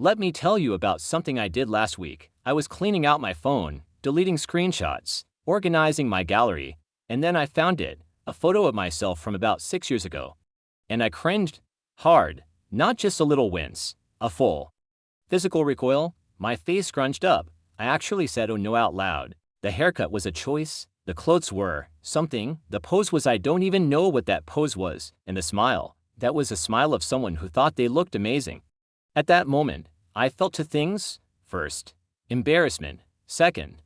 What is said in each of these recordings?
Let me tell you about something I did last week. I was cleaning out my phone, deleting screenshots, organizing my gallery, and then I found it, a photo of myself from about 6 years ago. And I cringed hard, not just a little wince, a full physical recoil. My face scrunched up. I actually said oh no out loud. The haircut was a choice, the clothes were something, the pose was I don't even know what that pose was, and the smile, that was a smile of someone who thought they looked amazing. At that moment, I felt two things. First, embarrassment. Second,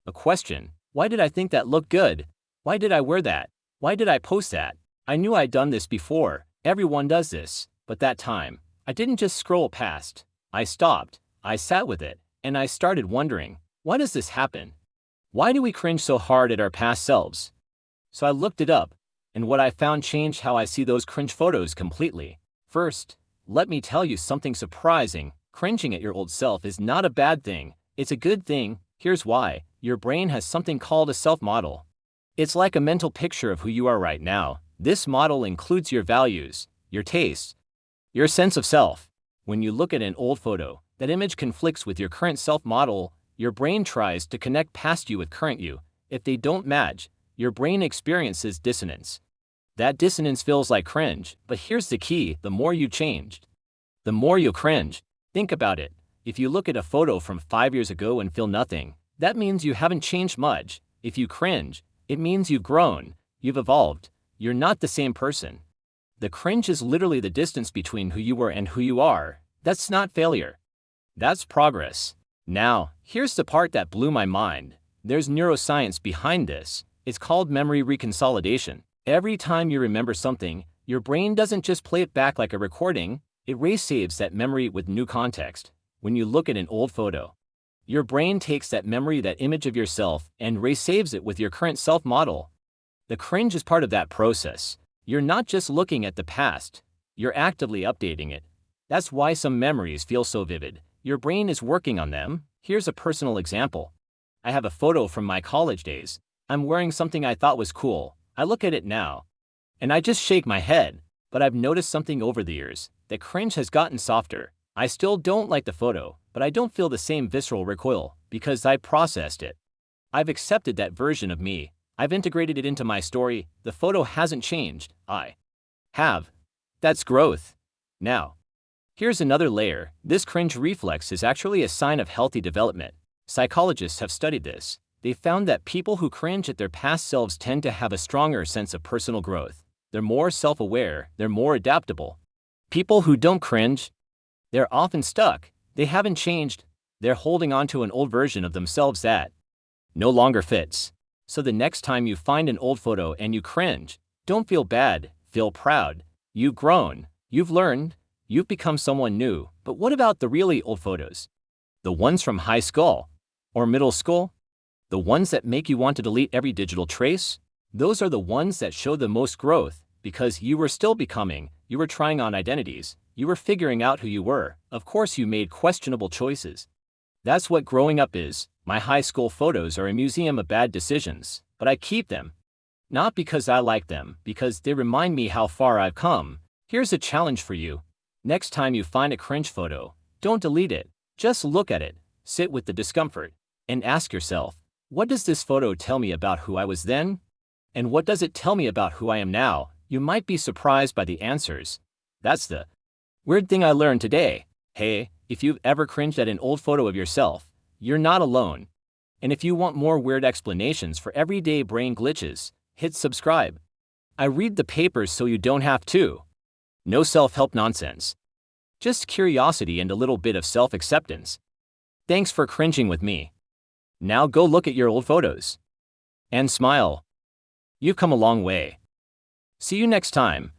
a question. Why did I think that looked good? Why did I wear that? Why did I post that? I knew I'd done this before. Everyone does this. But that time, I didn't just scroll past. I stopped. I sat with it. And I started wondering, why does this happen? Why do we cringe so hard at our past selves? So I looked it up. And what I found changed how I see those cringe photos completely. First, let me tell you something surprising. Cringing at your old self is not a bad thing. It's a good thing. Here's why. Your brain has something called a self-model. It's like a mental picture of who you are right now. This model includes your values, your tastes, your sense of self. When you look at an old photo, that image conflicts with your current self-model. Your brain tries to connect past you with current you. If they don't match, your brain experiences dissonance. That dissonance feels like cringe, but here's the key: the more you changed, the more you'll cringe. Think about it. If you look at a photo from 5 years ago and feel nothing, that means you haven't changed much. If you cringe, it means you've grown, you've evolved, you're not the same person. The cringe is literally the distance between who you were and who you are. That's not failure. That's progress. Now, here's the part that blew my mind. There's neuroscience behind this. It's called memory reconsolidation. Every time you remember something, your brain doesn't just play it back like a recording, it resaves that memory with new context. When you look at an old photo, your brain takes that memory, that image of yourself, and resaves it with your current self-model. The cringe is part of that process. You're not just looking at the past, you're actively updating it. That's why some memories feel so vivid. Your brain is working on them. Here's a personal example. I have a photo from my college days. I'm wearing something I thought was cool. I look at it now, and I just shake my head. But I've noticed something over the years. The cringe has gotten softer. I still don't like the photo, but I don't feel the same visceral recoil, because I processed it. I've accepted that version of me. I've integrated it into my story. The photo hasn't changed. I have. That's growth. Now, here's another layer. This cringe reflex is actually a sign of healthy development. Psychologists have studied this. They found that people who cringe at their past selves tend to have a stronger sense of personal growth. They're more self-aware, they're more adaptable. People who don't cringe, they're often stuck. They haven't changed. They're holding on to an old version of themselves that no longer fits. So the next time you find an old photo and you cringe, don't feel bad, feel proud. You've grown, you've learned, you've become someone new. But what about the really old photos? The ones from high school or middle school? The ones that make you want to delete every digital trace? Those are the ones that show the most growth, because you were still becoming, you were trying on identities, you were figuring out who you were. Of course you made questionable choices. That's what growing up is. My high school photos are a museum of bad decisions, but I keep them. Not because I like them, because they remind me how far I've come. Here's a challenge for you. Next time you find a cringe photo, don't delete it. Just look at it, sit with the discomfort, and ask yourself, what does this photo tell me about who I was then? And what does it tell me about who I am now? You might be surprised by the answers. That's the weird thing I learned today. Hey, if you've ever cringed at an old photo of yourself, you're not alone. And if you want more weird explanations for everyday brain glitches, hit subscribe. I read the papers so you don't have to. No self-help nonsense. Just curiosity and a little bit of self-acceptance. Thanks for cringing with me. Now go look at your old photos. And smile. You've come a long way. See you next time.